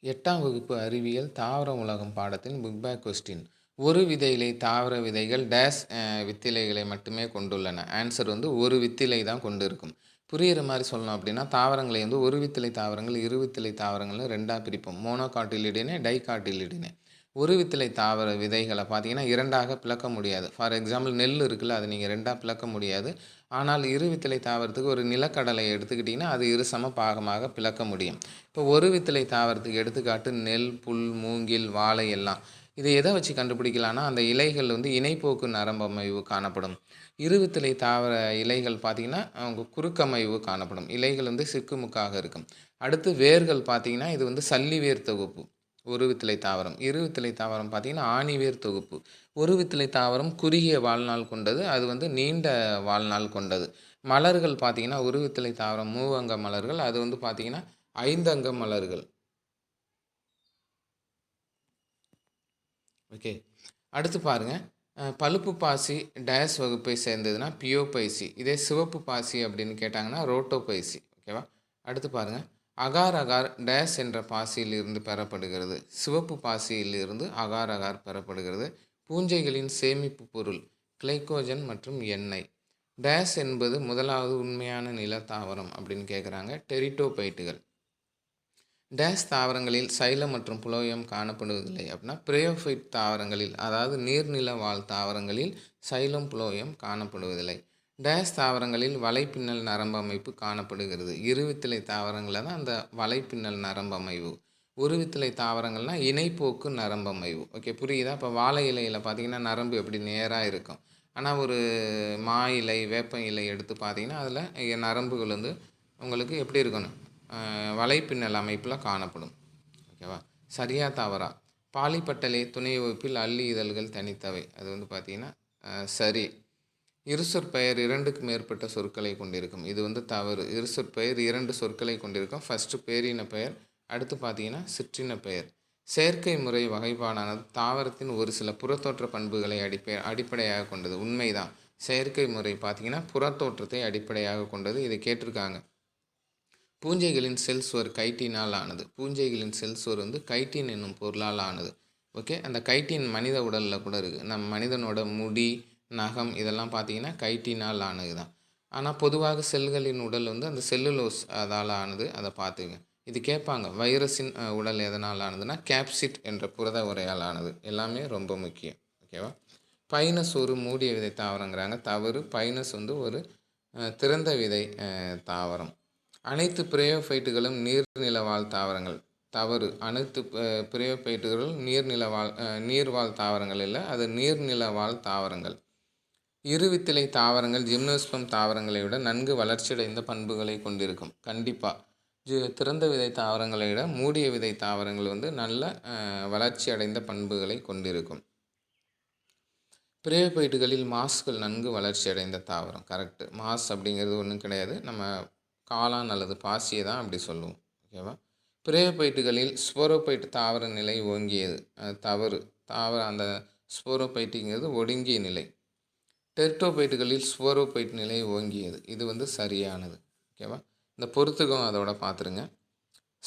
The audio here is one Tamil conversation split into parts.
8ஆம் வகுப்பு அறிவியல் தாவர உலகம் பாடத்தின் புக் பேக் கொஸ்டின். ஒரு விதையிலை தாவர விதைகள் டேஸ் வித்திலைகளை மட்டுமே கொண்டுள்ளன. ஆன்சர் வந்து ஒரு வித்திலை தான் கொண்டு இருக்கும். புரியிற மாதிரி சொல்லணும் அப்படின்னா, தாவரங்களை வந்து ஒரு வித்திலை தாவரங்கள், இரு வித்திலை தாவரங்கள்னு 2ஆ பிரிப்போம். மோனோகாட்டிலிடினே, டைகாட்டிலிடினே. ஒரு வித்திலை தாவர விதைகளை பார்த்தீங்கன்னா 2ஆக பிளக்க முடியாது. ஃபார் எக்ஸாம்பிள் நெல் இருக்குல்ல, அதை நீங்கள் 2ஆ பிளக்க முடியாது. ஆனால் இரு வித்திலை தாவரத்துக்கு ஒரு நிலக்கடலை எடுத்துக்கிட்டிங்கன்னா அது இரு சம பாகமாக பிளக்க முடியும். இப்போ ஒரு வித்திலை தாவரத்துக்கு எடுத்துக்காட்டு நெல், புல், மூங்கில், வாழை எல்லாம். இது எதை வச்சு கண்டுபிடிக்கலாம்னா, அந்த இலைகள் வந்து இணைப்போக்கு நரம்பமைவு காணப்படும். இருவித்திலை தாவர இலைகள் பார்த்தீங்கன்னா, குறுக்கமைவு காணப்படும். இலைகள் வந்து சிக்குமுக்காக இருக்கும். அடுத்து வேர்கள் பார்த்தீங்கன்னா, இது வந்து சல்லி வேர் தொகுப்பு. ஒரு வித்திலை தாவரம். இரு வித்திலை தாவரம் பார்த்தீங்கன்னா, ஆணி வேர் தொகுப்பு. ஒரு வித்திலை தாவரம் குறுகிய வாழ்நாள் கொண்டது. அது வந்து நீண்ட வாழ்நாள் கொண்டது. மலர்கள் பார்த்தீங்கன்னா, ஒரு வித்திலை தாவரம் மூவங்க மலர்கள். அது வந்து பார்த்தீங்கன்னா 5 அங்க மலர்கள். ஓகே. அடுத்து பாருங்க. பழுப்பு பாசி டேஸ் வகுப்பை சேர்ந்ததுன்னா பியோபைசி. இதே சிவப்பு பாசி அப்படின்னு கேட்டாங்கன்னா ரோட்டோபைசி. ஓகேவா? அடுத்து பாருங்க. அகார் அகார் டேஸ் என்ற பாசியில் இருந்து பெறப்படுகிறது. சிவப்பு பாசியில் இருந்து அகார் அகார் பெறப்படுகிறது. பூஞ்சைகளின் சேமிப்பு பொருள் கிளைக்கோஜன் மற்றும் எண்ணெய். டேஸ் என்பது முதலாவது உண்மையான நில தாவரம் அப்படின்னு கேட்குறாங்க. டெரிட்டோபைட்டுகள். டேஸ் தாவரங்களில் சைலம் மற்றும் புளோயம் காணப்படுவதில்லை அப்படின்னா பிரயோஃபைட் தாவரங்களில், அதாவது நீர்நில வாழ் தாவரங்களில் சைலம் புளோயம் காணப்படுவதில்லை. டேஸ் தாவரங்களில் வலைப்பின்னல் நரம்பு அமைப்பு காணப்படுகிறது. இருவித்திலை தாவரங்களில் தான் அந்த வலைப்பின்னல் நரம்பு அமைவு. ஒருவித்திலை தாவரங்கள்னா இணைப்போக்கு நரம்பு அமைவு. ஓகே, புரியுதா? இப்போ வாழை இலையில் பார்த்தீங்கன்னா நரம்பு எப்படி நேராக இருக்கும். ஆனால் ஒரு மா இலை, வேப்ப இலை எடுத்து பார்த்தீங்கன்னா அதில் நரம்புகள் வந்து உங்களுக்கு எப்படி இருக்கணும், வலைப்பின்னல் அமைப்பில் காணப்படும். ஓகேவா? சரியா தவறா? பாலிப்பட்டலே துணை வகுப்பில் அள்ளி இதழ்கள் தனித்தவை. அது வந்து பார்த்திங்கன்னா சரி. இருசொற்பெயர் 2க்கு மேற்பட்ட சொற்களை கொண்டிருக்கும். இது வந்து தவறு. இருசொற்பெயர் 2 சொற்களை கொண்டிருக்கும். ஃபஸ்ட்டு பேரின பெயர், அடுத்து பார்த்தீங்கன்னா சிற்றின பெயர். செயற்கை முறை வகைப்பாடானது தாவரத்தின் ஒரு சில புறத்தோற்ற பண்புகளை அடிப்படையாக கொண்டது. உண்மைதான். செயற்கை முறை பார்த்திங்கன்னா புறத்தோற்றத்தை அடிப்படையாக கொண்டது. இதை கேட்டிருக்காங்க. பூஞ்சைகளின் செல் சுவர் கைட்டினால் ஆனது. பூஞ்சைகளின் செல் சுவர் வந்து கைட்டின் என்னும் பொருளால் ஆனது. ஓகே, அந்த கைட்டின் மனித உடலில் கூட இருக்குது. நம் மனிதனோட முடி, நகம் இதெல்லாம் பார்த்தீங்கன்னா கைட்டினால் ஆனது தான். ஆனால் பொதுவாக செல்களின் உடல் வந்து அந்த செல்லுலோஸ் அதால் ஆனது. அதை பார்த்துங்க. இது கேட்பாங்க, வைரஸின் உடல் எதனால் ஆனதுன்னா கேப்சிட் என்ற புரத உரையால் ஆனது. எல்லாமே ரொம்ப முக்கியம். ஓகேவா? பைனஸ் ஒரு மூடிய விதை தாவரங்கிறாங்க. தவறு. பைனஸ் வந்து ஒரு திறந்த விதை தாவரம். அனைத்து பிரயோஃபைட்டுகளும் நீர்நிலவாழ் தாவரங்கள். தவறு. அனைத்து பிரயோஃபைட்டுகளும் நீர்வாழ் தாவரங்கள் இல்லை, அது நீர்நிலவாழ் தாவரங்கள். இருவித்திலை தாவரங்கள் ஜிம்னோஸ்பம் தாவரங்களை விட நன்கு வளர்ச்சியடைந்த பண்புகளை கொண்டிருக்கும். கண்டிப்பாக திறந்த விதை தாவரங்களை விட மூடிய விதை தாவரங்கள் வந்து நல்ல வளர்ச்சி அடைந்த பண்புகளை கொண்டிருக்கும். பிரயோஃபைட்டுகளில் மாஸ்கள் நன்கு வளர்ச்சி அடைந்த தாவரம். கரெக்டு. மாஸ் அப்படிங்கிறது ஒன்றும் கிடையாது, நம்ம காளான் அல்லது பாசியை தான் அப்படி சொல்லுவோம். ஓகேவா? பிரயோபைட்டுகளில் ஸ்போரோபைட் தாவர நிலை ஓங்கியது. தவறு. அந்த ஸ்போரோபைட்டுங்கிறது ஒடுங்கிய நிலை. டெரிட்டோபைட்டுகளில் ஸ்போரோபைட் நிலை ஓங்கியது. இது வந்து சரியானது. ஓகேவா? இந்த பொறுத்துக்கும் அதோட பார்த்துருங்க.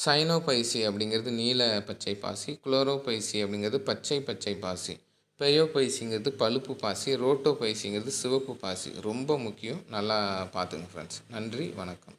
சைனோபைசி அப்படிங்கிறது நீல பச்சை பாசி. குளோரோபைசி அப்படிங்கிறது பச்சை பச்சை பாசி. பெயோபைசிங்கிறது பழுப்பு பாசி. ரோட்டோபைசிங்கிறது சிவப்பு பாசி. ரொம்ப முக்கியம். நல்லா பார்த்துங்க ஃப்ரெண்ட்ஸ். நன்றி, வணக்கம்.